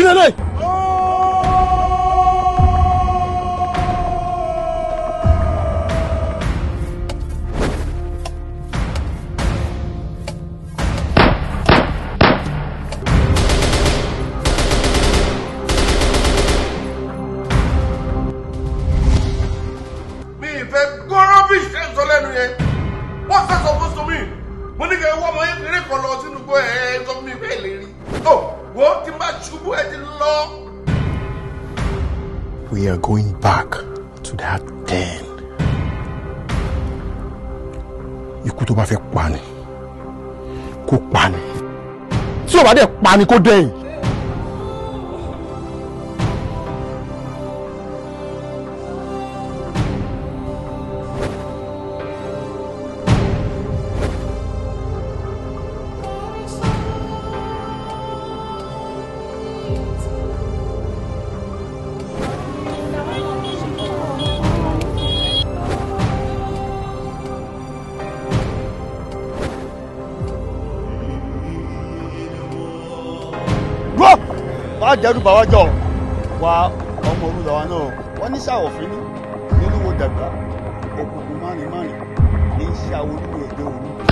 Kí ló dé? What's that supposed to mean? We are going back to that den. Ikú tó bá fẹ́ pa ni, kó pa ni. Tí ó bá dẹ̀ pa ni kó dẹ̀yìn. Wá jẹ́rú bàwá jọ wá ọmọ orúkọ wa náà wọ́n ní ṣàwọ̀fín ní nílùú dàgbà òkùnkùn márùn-ún ní ṣàwọ̀ olúwo èdè òru.